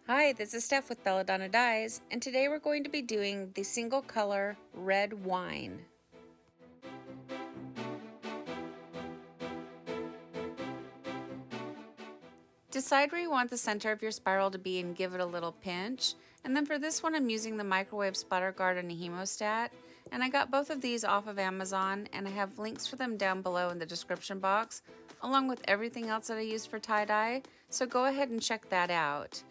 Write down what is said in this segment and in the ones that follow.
Hi, this is Steph with Belladonna Dyes, and today we're going to be doing the single color red wine. Decide where you want the center of your spiral to be and give it a little pinch. And then for this one, I'm using the microwave splatter guard and a hemostat. And I got both of these off of Amazon, and I have links for them down below in the description box, along with everything else that I use for tie-dye. So go ahead and check that out.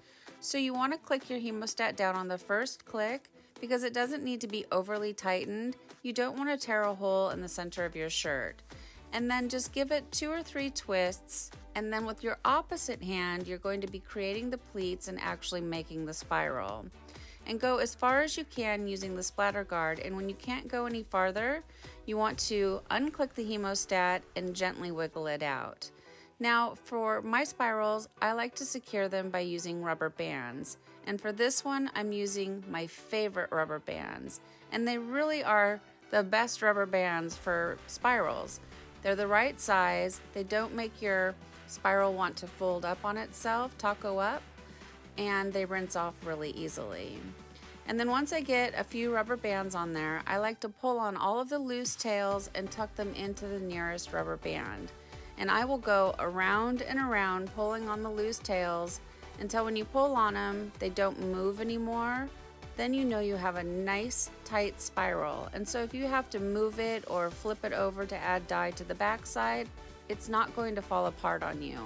So you want to click your hemostat down on the first click because it doesn't need to be overly tightened. You don't want to tear a hole in the center of your shirt. And then just give it 2 or 3 twists, and then with your opposite hand you're going to be creating the pleats and actually making the spiral. And go as far as you can using the splatter guard, and when you can't go any farther you want to unclick the hemostat and gently wiggle it out. Now for my spirals, I like to secure them by using rubber bands, and for this one I'm using my favorite rubber bands, and they really are the best rubber bands for spirals. They're the right size, they don't make your spiral want to fold up on itself, taco up, and they rinse off really easily. And then once I get a few rubber bands on there, I like to pull on all of the loose tails and tuck them into the nearest rubber band. And I will go around and around pulling on the loose tails until when you pull on them, they don't move anymore. Then you know you have a nice tight spiral. And so if you have to move it or flip it over to add dye to the back side, it's not going to fall apart on you.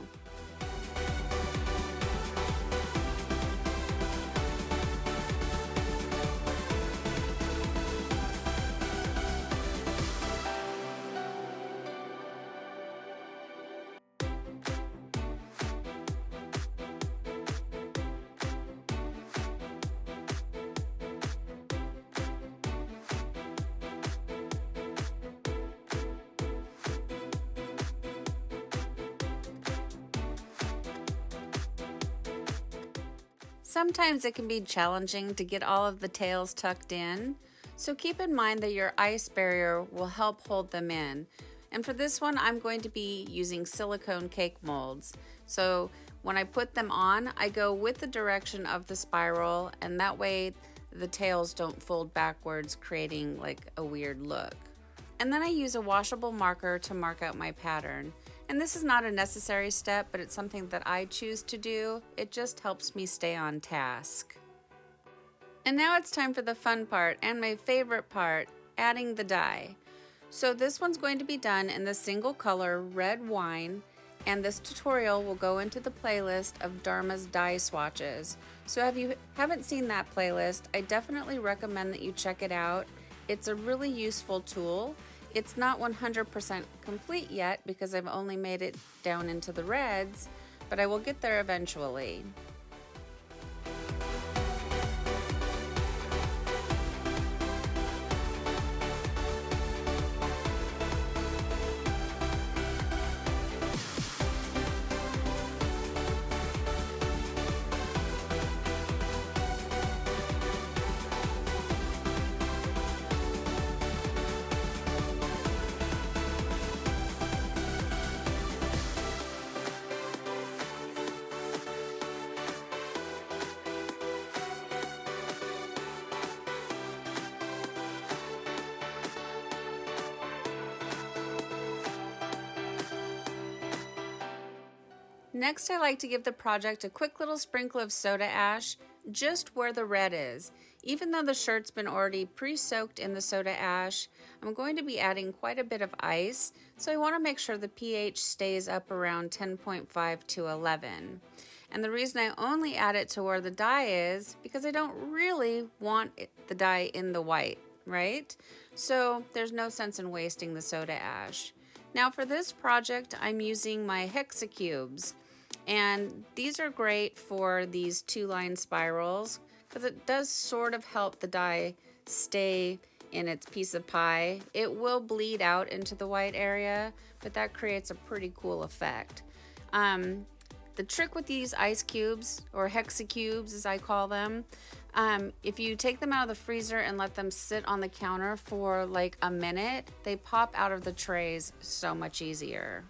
Sometimes it can be challenging to get all of the tails tucked in, so keep in mind that your ice barrier will help hold them in. And for this one, I'm going to be using silicone cake molds. So when I put them on, I go with the direction of the spiral, and that way the tails don't fold backwards, creating like a weird look. And then I use a washable marker to mark out my pattern. And this is not a necessary step, but it's something that I choose to do. It just helps me stay on task. And now it's time for the fun part and my favorite part, adding the dye. So this one's going to be done in the single color red wine, and this tutorial will go into the playlist of Dharma's dye swatches. So if you haven't seen that playlist, I definitely recommend that you check it out. It's a really useful tool. It's not 100% complete yet because I've only made it down into the reds, but I will get there eventually. Next, I like to give the project a quick little sprinkle of soda ash just where the red is. Even though the shirt's been already pre-soaked in the soda ash, I'm going to be adding quite a bit of ice, so I want to make sure the pH stays up around 10.5 to 11. And the reason I only add it to where the dye is because I don't really want the dye in the white, right? So there's no sense in wasting the soda ash. Now for this project, I'm using my hexacubes. And these are great for these 2-line spirals because it does sort of help the dye stay in its piece of pie. It will bleed out into the white area, but that creates a pretty cool effect. The trick with these ice cubes, or hexacubes as I call them, if you take them out of the freezer and let them sit on the counter for like a minute, they pop out of the trays so much easier.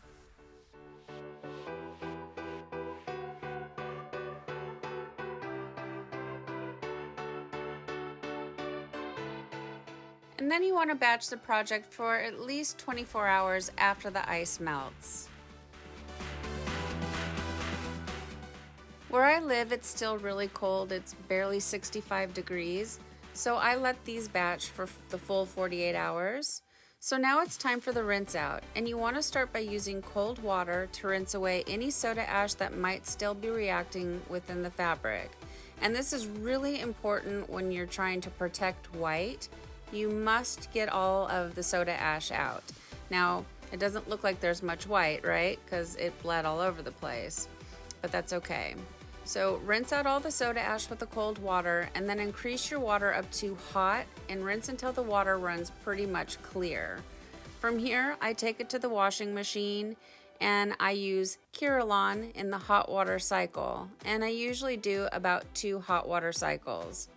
And then you want to batch the project for at least 24 hours after the ice melts. Where I live, it's still really cold. It's barely 65 degrees. So I let these batch for the full 48 hours. So now it's time for the rinse out, and you want to start by using cold water to rinse away any soda ash that might still be reacting within the fabric. And this is really important when you're trying to protect white. You must get all of the soda ash out. Now, it doesn't look like there's much white, right? Because it bled all over the place, but that's okay. So rinse out all the soda ash with the cold water, and then increase your water up to hot and rinse until the water runs pretty much clear. From here, I take it to the washing machine and I use Kirillon in the hot water cycle. And I usually do about 2 hot water cycles.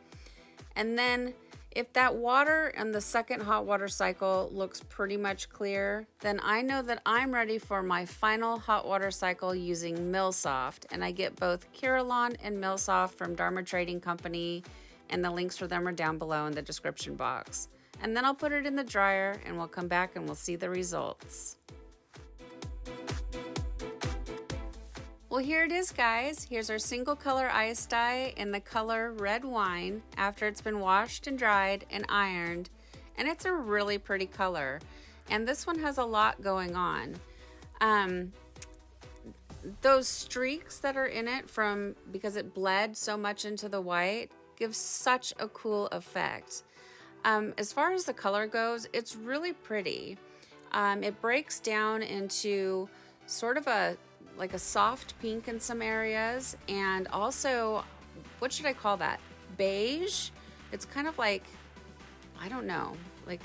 And then if that water in the second hot water cycle looks pretty much clear, then I know that I'm ready for my final hot water cycle using Millsoft. And I get both Kirillon and Millsoft from Dharma Trading Company, and the links for them are down below in the description box. And then I'll put it in the dryer and we'll come back and we'll see the results. Well, here it is, guys. Here's our single color ice dye in the color red wine after it's been washed and dried and ironed. And it's a really pretty color. And this one has a lot going on. Those streaks that are in it because it bled so much into the white gives such a cool effect. As far as the color goes, it's really pretty. It breaks down into sort of like a soft pink in some areas, and also, what should I call that? Beige? It's kind of like, I don't know, like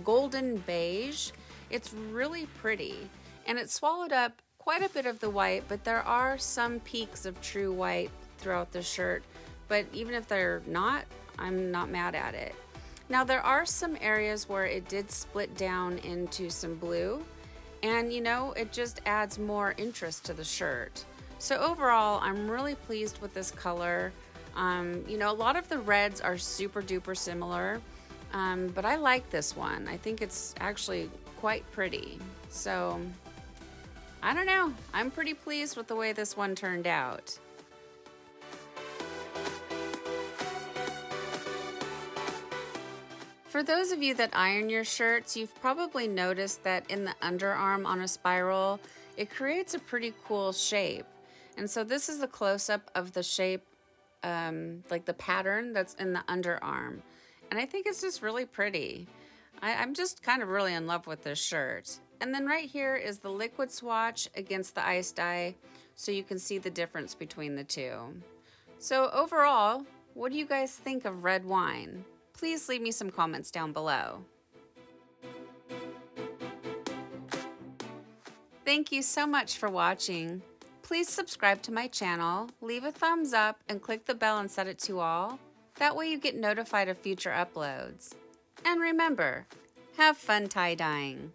golden beige. It's really pretty, and it swallowed up quite a bit of the white, but there are some peaks of true white throughout the shirt. But even if they're not, I'm not mad at it. Now, there are some areas where it did split down into some blue, and you know, it just adds more interest to the shirt. So overall, I'm really pleased with this color. You know, a lot of the reds are super duper similar, but I like this one. I think it's actually quite pretty. So, I don't know. I'm pretty pleased with the way this one turned out. For those of you that iron your shirts, you've probably noticed that in the underarm on a spiral, it creates a pretty cool shape. And so this is a close-up of the shape, like the pattern that's in the underarm. And I think it's just really pretty. I'm just kind of really in love with this shirt. And then right here is the liquid swatch against the ice dye, so you can see the difference between the two. So overall, what do you guys think of red wine? Please leave me some comments down below. Thank you so much for watching. Please subscribe to my channel, leave a thumbs up, and click the bell and set it to all. That way you get notified of future uploads. And remember, have fun tie-dyeing.